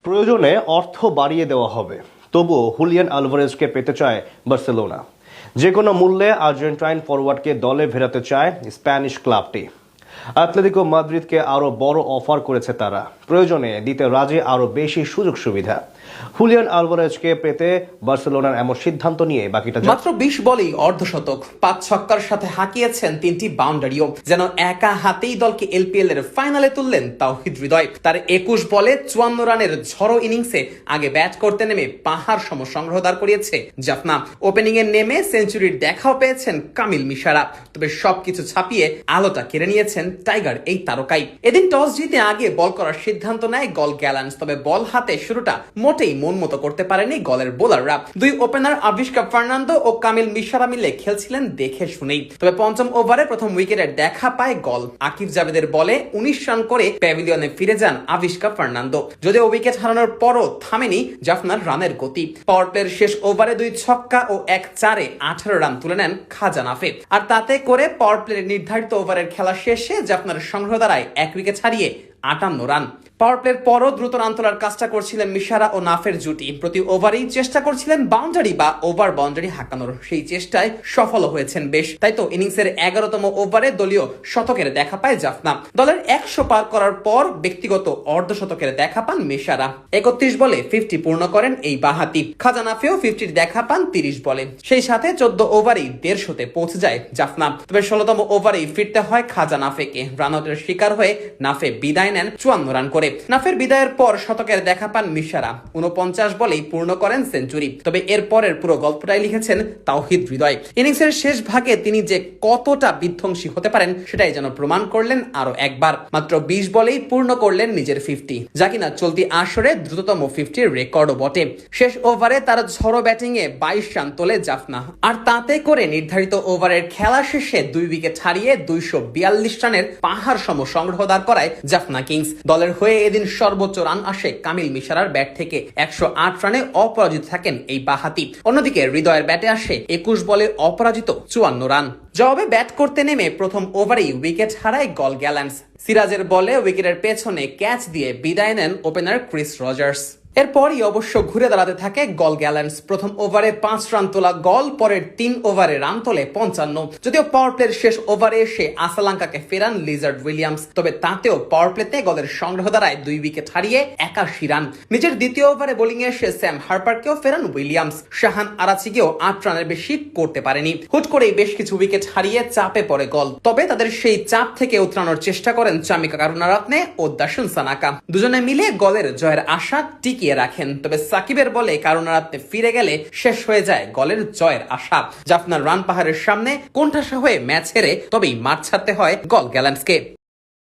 প্রয়োজনে অর্থ বাড়িয়ে দেওয়া হবে, তবুও হুলিয়ান আলভারেজকে পেতে চায় বার্সেলোনা। যে কোনো মূল্যে আর্জেন্টাইন ফরওয়ার্ডকে দলে ফেরাতে চায় স্প্যানিশ ক্লাবটি। অ্যাটলেটিকো মাদ্রিদকে আরও বড় অফার করেছে তারা, প্রয়োজনে দিতে রাজি আরও বেশি সুযোগ সুবিধা। হুলিয়ান আলভারেজকে পেতে বার্সেলোনার এমন সিদ্ধান্ত নিয়ে বাকিটা মাত্র 20 বলেই অর্ধশতক, 5 ছক্কার সাথে হাঁকিয়েছেন 3টি বাউন্ডারিও। যেন একা হাতেই দলকে এলপিএল এর ফাইনালে তুললেন তাওহিদ হৃদয়। তার 21 বলে 54 রানের ঝড়ো ইনিংসে আগে ব্যাট করতে নেমে পাহাড় সম সংগ্রহ দাঁড় করিয়েছে জাফনা। ওপেনিং এ নেমে সেঞ্চুরির দেখাও পেয়েছেন কামিল মিশারা। তবে সবকিছু ছাপিয়ে আলোটা কেড়ে নিয়েছেন টাইগার এই তারকাই। এদিন টস জিতে আগে বল করার সিদ্ধান্ত নেয় গল গ্যালান্স। তবে বল হাতে শুরুটা মোটেই মন মতো করতে পারেনি গলের বোলাররা। দুই ওপেনার আবিষ্কার ফার্নান্দো ও কামিল মিশারা মিলে খেলছিলেন দেখে শুনেই। তবে পঞ্চম ওভারে প্রথম উইকেটের দেখা পায় গল। আকিব জাভেদের বলে 19 রান করে প্যাভিলিয়নে ফিরে যান আবিষ্কার ফার্নান্দো। যদিও উইকেট হারানোর পরও থামেনি জাফনার রানের গতি। পাওয়ার প্লের শেষ ওভারে 2 ছক্কা ও 1 চারে 18 রান তুলে নেন খাজা নাফে। আর তাতে করে পাওয়ার প্লের নির্ধারিত ওভারের খেলা শেষে জাফনার সংগ্রহ দ্বারায় 1 উইকেট হারিয়ে 58 রান। পাওয়ার প্লের পরও দ্রুত রান তোলার কাজটা করছিলেন মিশারা ও নাফের জুটি। প্রতি ওভারেই চেষ্টা করছিলেন বাউন্ডারি বা ওভার বাউন্ডারি হাঁকানোর। সেই চেষ্টায় সফল হয়েছেন বেশ। তাই তো ইনিংসের 11তম ওভারে দলীয় শতকের দেখা পায় জাফনা। দলের 100 পার করার পর ব্যক্তিগত অর্ধশতকের দেখা পান মিশারা। 31 বলে 50 পূর্ণ করেন এই বাহাতি। খাজা নাফেও 50-র দেখা পান 30 বলে। সেই সাথে 14 ওভারেই 150-তে পৌঁছে যায় জাফনা। তবে 16তম ওভারেই ফিরতে হয় খাজা নাফেকে। রান আউটের শিকার হয়ে নাফে বিদায় নেন 54 রান করে। নাফের বিদায়ের পর শতকের দেখা পান মিশারা। 49 বলেই পূর্ণ করেন সেঞ্চুরি। তবে এর পরের পুরো গল্পটাই লিখেছেন তাওহিদ হৃদয়। ইনিংসের শেষ ভাগে তিনি যে কতটা বিধ্বংসী হতে পারেন সেটাই যেন প্রমাণ করলেন আরো একবার। মাত্র 20 বলেই পূর্ণ করলেন নিজের 50, যা কিনা চলতি আসরে দ্রুততম 50-র রেকর্ডও বটে। শেষ ওভারে তার ঝড়ো ব্যাটিং এ 22 রান তোলে জাফনা। আর তাতে করে নির্ধারিত ওভারের খেলা শেষে 2 উইকেট হারিয়ে 242 রানের পাহাড় সম সংগ্রহ দাঁড় করায় জাফনা কিংস। দলের হয়ে এদিন সর্বোচ্চ রান আসে কামিল মিশারার ব্যাট থেকে। 108 রানে অপরাজিত থাকেন এই বাহাতি। অন্যদিকে হৃদয়ের ব্যাটে আসে 21 বলে অপরাজিত 54 রান। জবাবে ব্যাট করতে নেমে প্রথম ওভারেই উইকেট হারায় গল গ্যালান্স। সিরাজের বলে উইকেটের পেছনে ক্যাচ দিয়ে বিদায় নেন ওপেনার ক্রিস রজার্স। এরপরই অবশ্য ঘুরে দাঁড়াতে থাকে গল গ্যালান্স। প্রথম ওভারে 5 রান তোলা গল পরের 3 ওভারে রান তোলে 55। যদিও পাওয়ার প্লের শেষ ওভারে এসে আসালাঙ্কাকে ফেরান লিজার্ড উইলিয়ামস। তবে তাতেও পাওয়ার প্লেতে গলের সংগ্রহ দ্বারায় 2 উইকেট হারিয়ে 81 রান। নিজের দ্বিতীয় ওভারে বোলিং এ এসে স্যাম হার্পারকেও ফেরান উইলিয়ামস। শাহান আরাচিকেও 8 রানের বেশি করতে পারেনি। হুট করেই বেশ কিছু উইকেট হারিয়ে চাপে পড়ে গল। তবে তাদের সেই চাপ থেকে উতরানোর চেষ্টা করেন চামিকা কারুনারাত্নে ও দাসুন সানাকা। দুজনে মিলে গলের জয়ের আশা টিকিয়ে রাখেন। তবে সাকিবের বলে কারুনারাত্নে ফিরে গেলে শেষ হয়ে যায় গলের জয়ের আশা। জাফনার রান পাহাড়ের সামনে কোণঠাসা হয়ে ম্যাচ হেরে তবেই মাঠ ছাড়তে হয় গল গ্যালান্সকে।